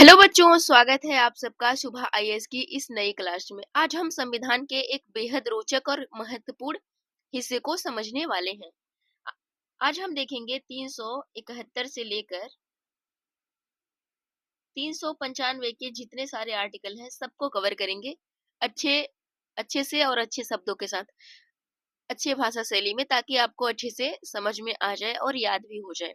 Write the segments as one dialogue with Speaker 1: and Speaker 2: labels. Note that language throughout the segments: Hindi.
Speaker 1: हेलो बच्चों, स्वागत है आप सबका सुबह आईएएस की इस नई क्लास में। आज हम संविधान के एक बेहद रोचक और महत्वपूर्ण हिस्से को समझने वाले हैं। आ- आज हम देखेंगे 371 से लेकर 395 के जितने सारे आर्टिकल हैं सबको कवर करेंगे अच्छे अच्छे से और अच्छे शब्दों के साथ, अच्छे भाषा शैली में, ताकि आपको अच्छे से समझ में आ जाए और याद भी हो जाए।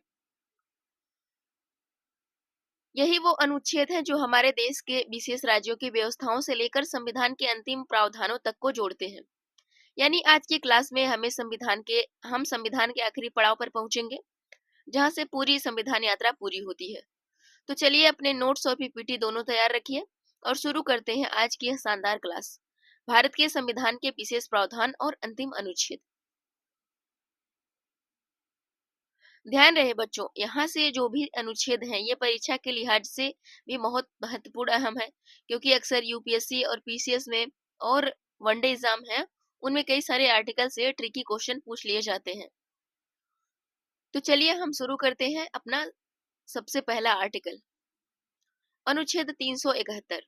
Speaker 1: यही वो अनुच्छेद हैं जो हमारे देश के विशेष राज्यों की व्यवस्थाओं से लेकर संविधान के अंतिम प्रावधानों तक को जोड़ते हैं। यानी आज की क्लास में हम संविधान के आखिरी पड़ाव पर पहुंचेंगे, जहां से पूरी संविधान यात्रा पूरी होती है। तो चलिए अपने नोट्स और पीपीटी दोनों तैयार रखिए और शुरू करते हैं आज की यह शानदार क्लास। भारत के संविधान के विशेष प्रावधान और अंतिम अनुच्छेद। ध्यान रहे बच्चों, यहाँ से जो भी अनुच्छेद हैं ये परीक्षा के लिहाज से भी बहुत महत्वपूर्ण अहम है, क्योंकि अक्सर यूपीएससी और पीसीएस में और वनडे एग्जाम है, उनमें कई सारे आर्टिकल से ट्रिकी क्वेश्चन पूछ लिए जाते हैं। तो चलिए हम शुरू करते हैं अपना सबसे पहला आर्टिकल, अनुच्छेद 371।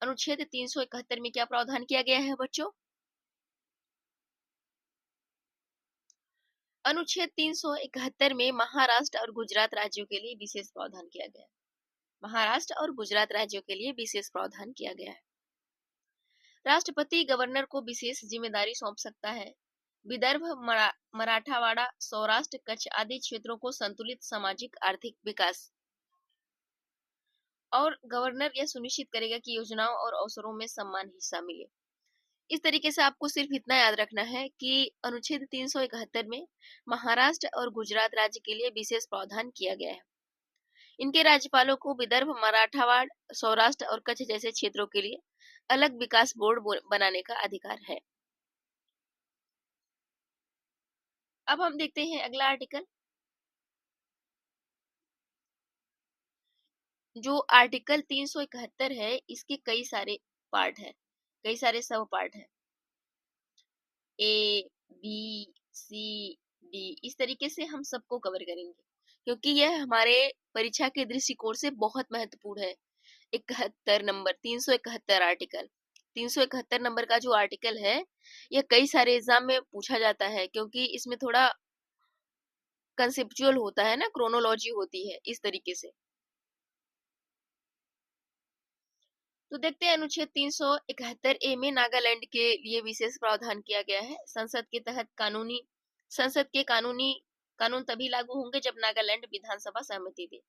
Speaker 1: अनुच्छेद 371 में क्या प्रावधान किया गया है बच्चों? अनुच्छेद 371 में महाराष्ट्र और गुजरात राज्यों के लिए विशेष प्रावधान किया गया है। महाराष्ट्र और गुजरात राज्यों के लिए विशेष प्रावधान किया गया है। राष्ट्रपति गवर्नर को विशेष जिम्मेदारी सौंप सकता है। विदर्भ, मराठावाड़ा, सौराष्ट्र, कच्छ आदि क्षेत्रों को संतुलित सामाजिक आर्थिक विकास, और गवर्नर यह सुनिश्चित करेगा कि योजनाओं और अवसरों में समान हिस्सा मिले। इस तरीके से आपको सिर्फ इतना याद रखना है कि अनुच्छेद 371 में महाराष्ट्र और गुजरात राज्य के लिए विशेष प्रावधान किया गया है। इनके राज्यपालों को विदर्भ, मराठावाड़, सौराष्ट्र और कच्छ जैसे क्षेत्रों के लिए अलग विकास बोर्ड बनाने का अधिकार है। अब हम देखते हैं अगला आर्टिकल। जो आर्टिकल 371 है, इसके कई सारे पार्ट हैं, कई सारे सब पार्ट हैं। ए, बी, सी, डी, इस तरीके से हम सबको कवर करेंगे, क्योंकि यह हमारे परीक्षा के दृष्टिकोण से बहुत महत्वपूर्ण है। 371 आर्टिकल, 371 नंबर का जो आर्टिकल है, यह कई सारे एग्जाम में पूछा जाता है, क्योंकि इसमें थोड़ा कंसेप्चुअल होता है ना, क्रोनोलॉजी होती है इस तरीके से। तो देखते हैं अनुच्छेद 371 ए में नागालैंड के लिए विशेष प्रावधान किया गया है। संसद के कानून तभी लागू होंगे जब नागालैंड विधानसभा सहमति दे।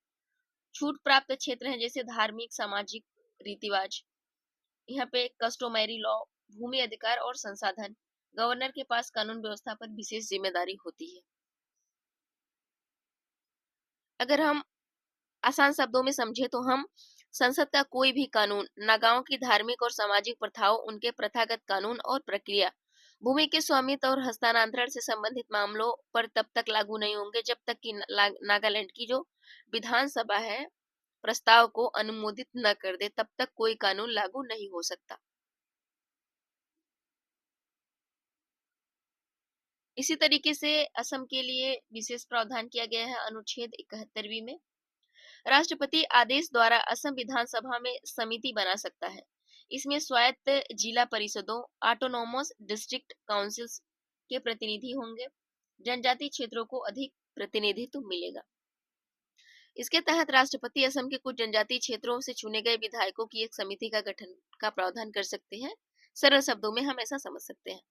Speaker 1: छूट प्राप्त क्षेत्र हैं जैसे धार्मिक, सामाजिक रीतिवाज, यहाँ पे कस्टोमरी लॉ, भूमि अधिकार और संसाधन। गवर्नर के पास कानून व्यवस्था पर विशेष जिम्मेदारी होती है। अगर हम आसान शब्दों में समझे तो हम संसद का कोई भी कानून नागाओं की धार्मिक और सामाजिक प्रथाओं, उनके प्रथागत कानून और प्रक्रिया, भूमि के स्वामित्व और हस्तांतरण से संबंधित मामलों पर तब तक लागू नहीं होंगे जब तक कि नागालैंड की जो विधानसभा है प्रस्ताव को अनुमोदित न कर दे, तब तक कोई कानून लागू नहीं हो सकता। इसी तरीके से असम के लिए विशेष प्रावधान किया गया है अनुच्छेद 71वीं में। राष्ट्रपति आदेश द्वारा असम विधानसभा में समिति बना सकता है। इसमें स्वायत्त जिला परिषदों, ऑटोनोमस डिस्ट्रिक्ट काउंसिल्स के प्रतिनिधि होंगे। जनजाति क्षेत्रों को अधिक प्रतिनिधित्व मिलेगा। इसके तहत राष्ट्रपति असम के कुछ जनजातीय क्षेत्रों से चुने गए विधायकों की एक समिति का गठन का प्रावधान कर सकते हैं। सरल शब्दों में हम ऐसा समझ सकते हैं।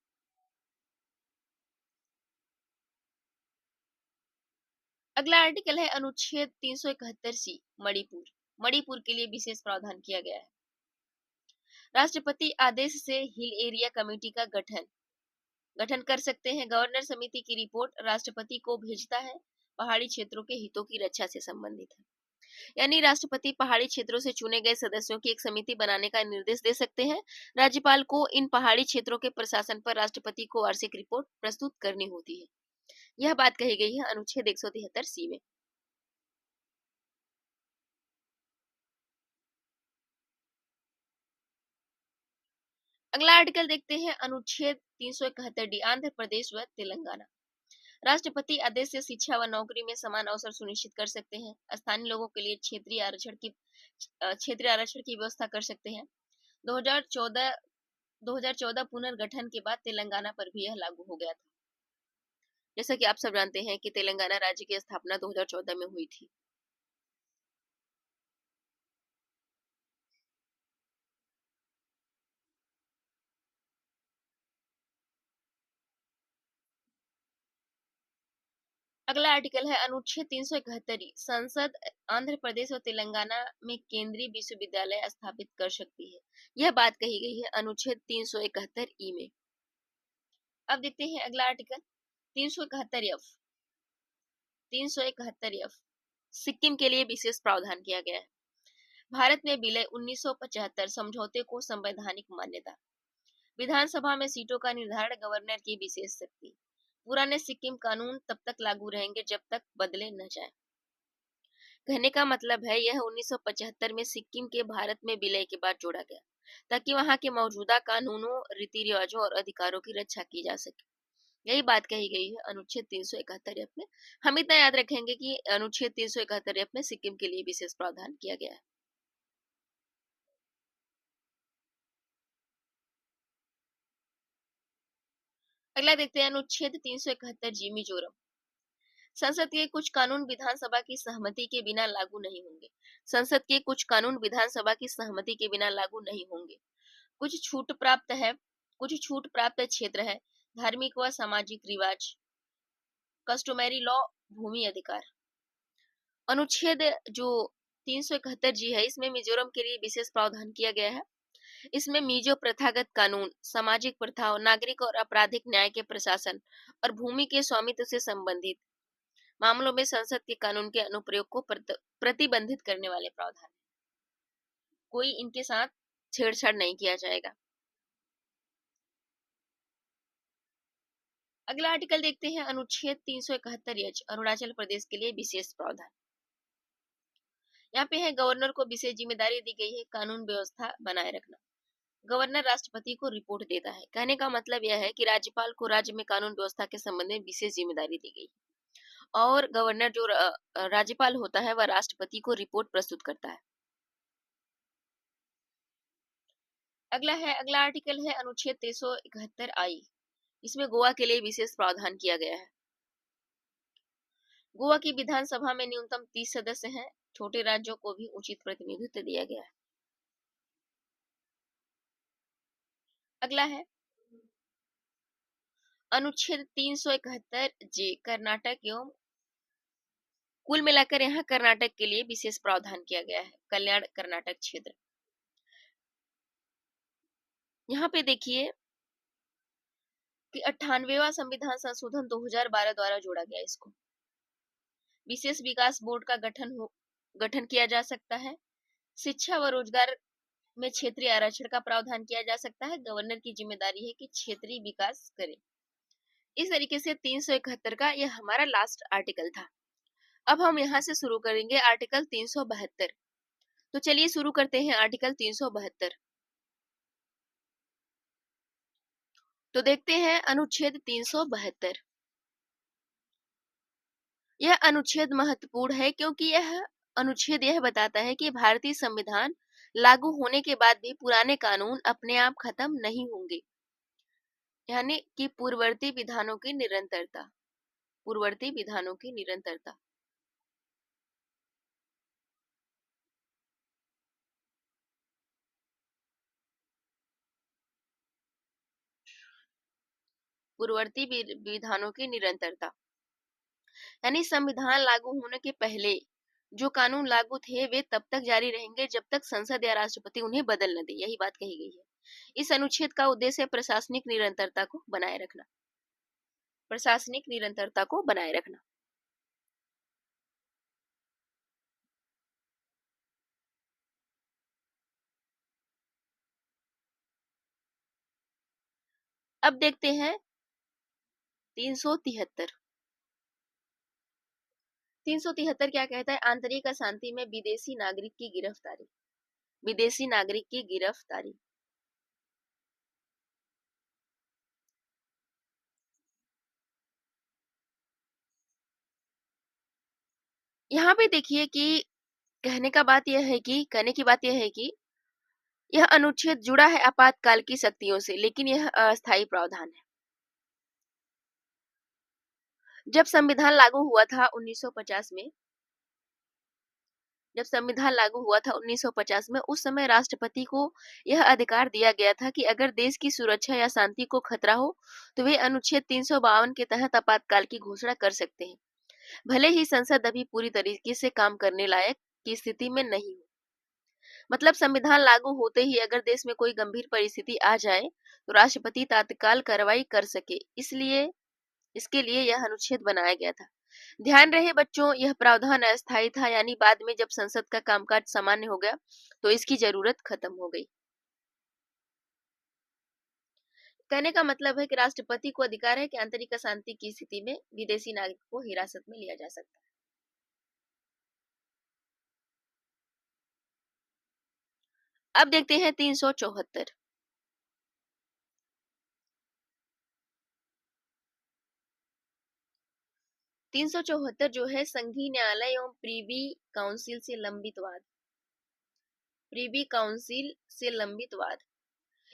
Speaker 1: अगला आर्टिकल है अनुच्छेद 371 सी, मणिपुर। मणिपुर के लिए विशेष प्रावधान किया गया है। राष्ट्रपति आदेश से हिल एरिया कमेटी का गठन कर सकते हैं। गवर्नर समिति की रिपोर्ट राष्ट्रपति को भेजता है। पहाड़ी क्षेत्रों के हितों की रक्षा से संबंधित है। यानी राष्ट्रपति पहाड़ी क्षेत्रों से चुने गए सदस्यों की एक समिति बनाने का निर्देश दे सकते हैं। राज्यपाल को इन पहाड़ी क्षेत्रों के प्रशासन पर राष्ट्रपति को वार्षिक रिपोर्ट प्रस्तुत करनी होती है। यह बात कही गई है अनुच्छेद 173 सी में। अगला आर्टिकल देखते हैं अनुच्छेद 371 डी, आंध्र प्रदेश व तेलंगाना। राष्ट्रपति आदेश से शिक्षा व नौकरी में समान अवसर सुनिश्चित कर सकते हैं। स्थानीय लोगों के लिए क्षेत्रीय आरक्षण की व्यवस्था कर सकते हैं। 2014 पुनर्गठन के बाद तेलंगाना पर भी यह लागू हो गया था। जैसा कि आप सब जानते हैं कि तेलंगाना राज्य की स्थापना 2014 में हुई थी। अगला आर्टिकल है अनुच्छेद 371। संसद आंध्र प्रदेश और तेलंगाना में केंद्रीय विश्वविद्यालय स्थापित कर सकती है। यह बात कही गई है अनुच्छेद 371 ई में। अब देखते हैं अगला आर्टिकल 371 एफ। 371 एफ सिक्किम के लिए विशेष प्रावधान किया गया है। भारत में विलय 1975 समझौते को संवैधानिक मान्यता। विधानसभा में सीटों का निर्धारण गवर्नर की विशेष शक्ति। पुराने सिक्किम कानून तब तक लागू रहेंगे जब तक बदले न जाए। कहने का मतलब है यह 1975 में सिक्किम के भारत में विलय के बाद जोड़ा गया ताकि वहां के मौजूदा कानूनों, रीति रिवाजों और अधिकारों की रक्षा की जा सके। यही बात कही गई है अनुच्छेद 371 एफ में। हम इतना याद रखेंगे कि अनुच्छेद 371 एफ में सिक्किम के लिए विशेष प्रावधान किया गया है। अगला देखते हैं अनुच्छेद 371 जी मिजोरम। संसद के कुछ कानून विधानसभा की सहमति के बिना लागू नहीं होंगे। संसद के कुछ कानून विधानसभा की सहमति के बिना लागू नहीं होंगे। कुछ छूट प्राप्त क्षेत्र है। धार्मिक व सामाजिक रिवाज, कस्टोमरी लॉ, भूमि अधिकार। अनुच्छेद जो 371 जी है इसमें मिजोरम के लिए विशेष प्रावधान किया गया है। इसमें मिजो प्रथागत कानून, सामाजिक प्रथाओं, नागरिक और आपराधिक न्याय के प्रशासन और भूमि के स्वामित्व से संबंधित मामलों में संसद के कानून के अनुप्रयोग को प्रतिबंधित करने वाले प्रावधान। कोई इनके साथ छेड़छाड़ नहीं किया जाएगा। अगला आर्टिकल देखते हैं अनुच्छेद 371 एच अरुणाचल प्रदेश के लिए विशेष प्रावधान। यहाँ पे है गवर्नर को विशेष जिम्मेदारी दी गई है कानून व्यवस्था बनाए रखना। गवर्नर राष्ट्रपति को रिपोर्ट देता है। कहने का मतलब यह है कि राज्यपाल को राज्य में कानून व्यवस्था के संबंध में विशेष जिम्मेदारी दी गई और गवर्नर जो राज्यपाल होता है वह राष्ट्रपति को रिपोर्ट प्रस्तुत करता है। अगला आर्टिकल है अनुच्छेद 371 आई। इसमें गोवा के लिए विशेष प्रावधान किया गया है। गोवा की विधानसभा में न्यूनतम 30 सदस्य हैं। छोटे राज्यों को भी उचित प्रतिनिधित्व दिया गया है। अगला है अनुच्छेद 371 जे कर्नाटक एवं कुल मिलाकर यहाँ कर्नाटक के लिए विशेष प्रावधान किया गया है। कल्याण कर्नाटक क्षेत्र। यहाँ पे देखिए कि 98वां संविधान संशोधन 2012 द्वारा जोड़ा गया। इसको विशेष विकास बोर्ड का गठन किया जा सकता है। शिक्षा व रोजगार में क्षेत्रीय आरक्षण का प्रावधान किया जा सकता है। गवर्नर की जिम्मेदारी है कि क्षेत्रीय विकास करे। इस तरीके से 371 का यह हमारा लास्ट आर्टिकल था। अब हम यहाँ से शुरू करेंगे आर्टिकल 372। तो चलिए शुरू करते हैं आर्टिकल 372। तो देखते हैं अनुच्छेद 372। यह अनुच्छेद महत्वपूर्ण है क्योंकि यह अनुच्छेद यह बताता है कि भारतीय संविधान लागू होने के बाद भी पुराने कानून अपने आप खत्म नहीं होंगे। यानी कि पूर्ववर्ती विधानों की निरंतरता। पूर्ववर्ती विधानों की निरंतरता। पूर्ववर्ती विधानों की निरंतरता यानी संविधान लागू होने के पहले जो कानून लागू थे वे तब तक जारी रहेंगे जब तक संसद या राष्ट्रपति उन्हें बदल न दे। यही बात कही गई है। इस अनुच्छेद का उद्देश्य प्रशासनिक निरंतरता को बनाए रखना। प्रशासनिक निरंतरता को बनाए रखना। अब देखते हैं 373। 373 क्या कहता है? आंतरिक अशांति में विदेशी नागरिक की गिरफ्तारी। विदेशी नागरिक की गिरफ्तारी। यहाँ पे देखिए कि कहने की बात यह है कि यह अनुच्छेद जुड़ा है आपातकाल की शक्तियों से, लेकिन यह अस्थायी प्रावधान है। जब संविधान लागू हुआ था 1950 में जब संविधान लागू हुआ था 1950 में, उस समय राष्ट्रपति को यह अधिकार दिया गया था कि अगर देश की सुरक्षा या शांति को खतरा हो, तो वे अनुच्छेद 352 के तहत आपातकाल की घोषणा कर सकते हैं, भले ही संसद अभी पूरी तरीके से काम करने लायक की स्थिति में नहीं हो। मतलब संविधान लागू होते ही अगर देश में कोई गंभीर परिस्थिति आ जाए, तो राष्ट्रपति तत्काल कार्रवाई कर सके, इसलिए इसके लिए यह अनुच्छेद बनाया गया था। ध्यान रहे बच्चों, यह प्रावधान अस्थायी था, यानी बाद में जब संसद का कामकाज सामान्य हो गया, तो इसकी जरूरत खत्म हो गई। कहने का मतलब है कि राष्ट्रपति को अधिकार है कि आंतरिक अशांति की स्थिति में विदेशी नागरिक को हिरासत में लिया जा सकता है। अब देखते हैं 374। 374 जो है संघीय न्यायालय एवं प्रीवी काउंसिल से लंबित वाद। प्रीवी काउंसिल से लंबित वाद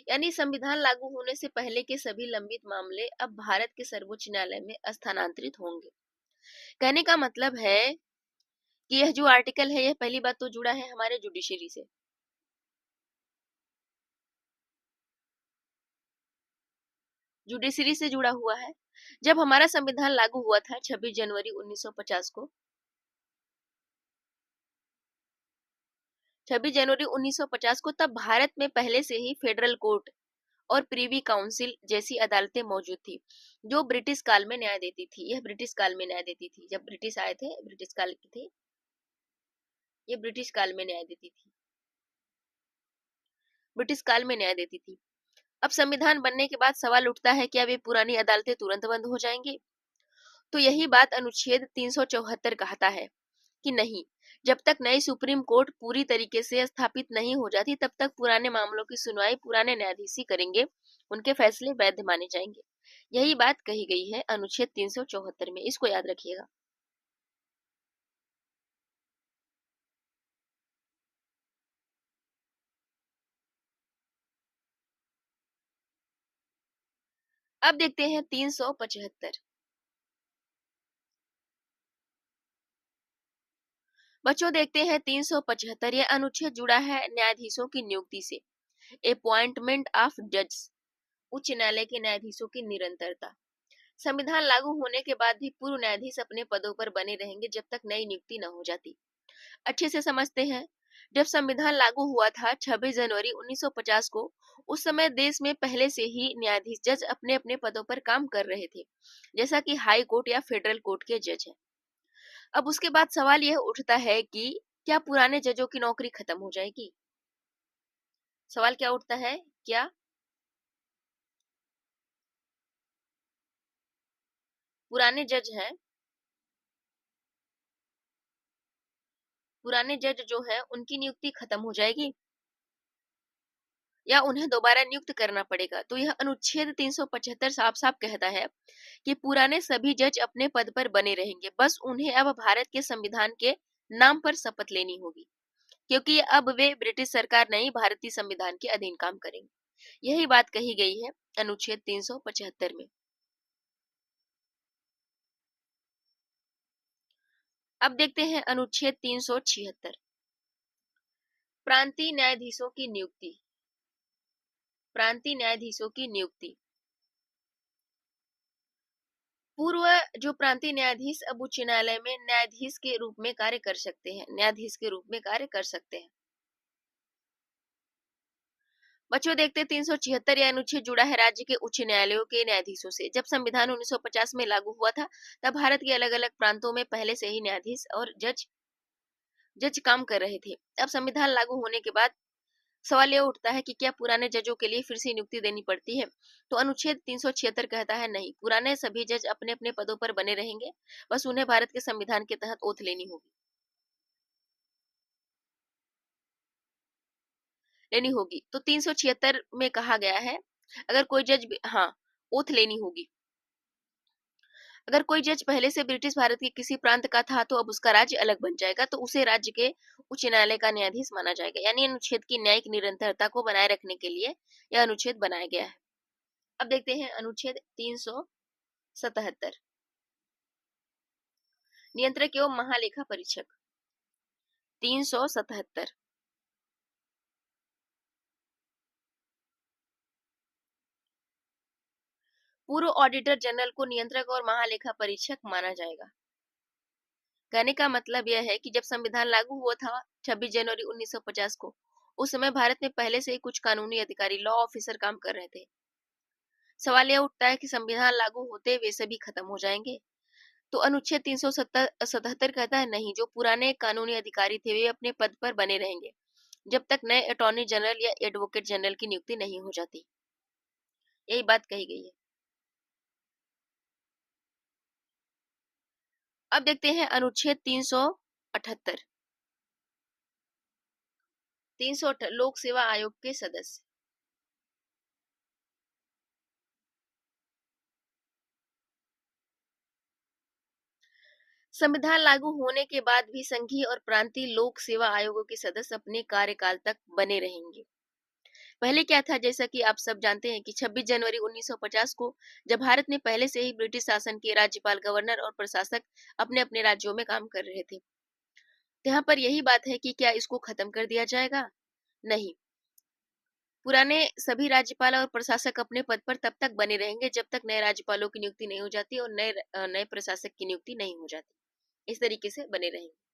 Speaker 1: यानी संविधान लागू होने से पहले के सभी लंबित मामले अब भारत के सर्वोच्च न्यायालय में स्थानांतरित होंगे। कहने का मतलब है कि यह जो आर्टिकल है, यह पहली बात तो जुड़ा है हमारे जुडिशरी से। जुडिशरी से जुड़ा हुआ है। जब हमारा संविधान लागू हुआ था 26 जनवरी 1950 को, 26 जनवरी 1950 को, तब भारत में पहले से ही फेडरल कोर्ट और प्रीवी काउंसिल जैसी अदालतें मौजूद थी, जो ब्रिटिश काल में न्याय देती थी। यह ब्रिटिश काल में न्याय देती थी। जब ब्रिटिश आए थे, ब्रिटिश काल की थी, ये ब्रिटिश काल में न्याय देती थी। ब्रिटिश काल में न्याय देती थी। अब संविधान बनने के बाद सवाल उठता है, क्या वे पुरानी अदालतें तुरंत बंद हो जाएंगी? तो यही बात अनुच्छेद 374 कहता है कि नहीं, जब तक नई सुप्रीम कोर्ट पूरी तरीके से स्थापित नहीं हो जाती, तब तक पुराने मामलों की सुनवाई पुराने न्यायाधीश ही करेंगे, उनके फैसले वैध माने जाएंगे। यही बात कही गई है अनुच्छेद 374 में, इसको याद रखिएगा। अब देखते हैं 375। बच्चों देखते हैं 375। यह अनुच्छेद जुड़ा है न्यायाधीशों की नियुक्ति से। अपॉइंटमेंट ऑफ जज, उच्च न्यायालय के न्यायाधीशों की निरंतरता। संविधान लागू होने के बाद भी पूर्व न्यायाधीश अपने पदों पर बने रहेंगे जब तक नई नियुक्ति न हो जाती। अच्छे से समझते हैं। जब संविधान लागू हुआ था 26 जनवरी 1950 को, उस समय देश में पहले से ही न्यायाधीश जज अपने अपने पदों पर काम कर रहे थे, जैसा कि हाई कोर्ट या फेडरल कोर्ट के जज हैं। अब उसके बाद सवाल यह उठता है कि क्या पुराने जजों की नौकरी खत्म हो जाएगी? सवाल क्या उठता है, क्या पुराने जज हैं, पुराने जज जो है उनकी नियुक्ति खत्म हो जाएगी या उन्हें दोबारा नियुक्त करना पड़ेगा? तो यह अनुच्छेद 375 साफ साफ कहता है कि पुराने सभी जज अपने पद पर बने रहेंगे, बस उन्हें अब भारत के संविधान के नाम पर शपथ लेनी होगी, क्योंकि अब वे ब्रिटिश सरकार नहीं, भारतीय संविधान के अधीन काम करेंगे। यही बात कही गई है अनुच्छेद 375 में। अब देखते हैं अनुच्छेद 376। प्रांतीय न्यायाधीशों की नियुक्ति। प्रांतीय न्यायाधीशों की नियुक्ति। पूर्व जो प्रांतीय न्यायाधीश अब उच्च न्यायालय में न्यायाधीश के रूप में कार्य कर सकते हैं, न्यायाधीश के रूप में कार्य कर सकते हैं। बच्चों देखते 376। यह अनुच्छेद जुड़ा है राज्य के उच्च न्यायालयों के न्यायाधीशों से। जब संविधान 1950 में लागू हुआ था, तब भारत के अलग अलग प्रांतों में पहले से ही न्यायाधीश और जज काम कर रहे थे। अब संविधान लागू होने के बाद सवाल यह उठता है कि क्या पुराने जजों के लिए फिर से नियुक्ति देनी पड़ती है? तो अनुच्छेद 376 कहता है नहीं, पुराने सभी जज अपने अपने पदों पर बने रहेंगे, बस उन्हें भारत के संविधान के तहत ओथ लेनी होगी। तो 376 में कहा गया है, अगर कोई जज हाँ, ओथ लेनी होगी। अगर कोई जज पहले से ब्रिटिश भारत के किसी प्रांत का था तो अब उसका राज्य अलग बन जाएगा, तो उसे राज्य के उच्च न्यायालय का न्यायाधीश माना जाएगा। यानी अनुच्छेद की न्यायिक निरंतरता को बनाए रखने के लिए यह अनुच्छेद बनाया गया है। अब देखते हैं अनुच्छेद 377, नियंत्रक एवं महालेखा परीक्षक। 377, पूर्व ऑडिटर जनरल को नियंत्रक और महालेखा परीक्षक माना जाएगा। कहने का मतलब यह है कि जब संविधान लागू हुआ था 26 जनवरी 1950 को, उस समय भारत में पहले से ही कुछ कानूनी अधिकारी, लॉ ऑफिसर काम कर रहे थे। सवाल यह उठता है कि संविधान लागू होते वे सभी खत्म हो जाएंगे? तो अनुच्छेद 377 कहता है नहीं, जो पुराने कानूनी अधिकारी थे वे अपने पद पर बने रहेंगे जब तक नए अटॉर्नी जनरल या एडवोकेट जनरल की नियुक्ति नहीं हो जाती। यही बात कही गई है। अब देखते हैं अनुच्छेद 378, 308, लोक सेवा आयोग के सदस्य। संविधान लागू होने के बाद भी संघीय और प्रांतीय लोक सेवा आयोगों के सदस्य अपने कार्यकाल तक बने रहेंगे। पहले क्या था, जैसा कि आप सब जानते हैं कि 26 जनवरी 1950 को जब भारत में पहले से ही ब्रिटिश शासन के राज्यपाल, गवर्नर और प्रशासक अपने अपने राज्यों में काम कर रहे थे, तो यहाँ पर यही बात है कि क्या इसको खत्म कर दिया जाएगा? नहीं, पुराने सभी राज्यपाल और प्रशासक अपने पद पर तब तक बने रहेंगे जब तक नए राज्यपालों की नियुक्ति नहीं हो जाती और नए प्रशासक की नियुक्ति नहीं हो जाती। इस तरीके से बने रहेंगे।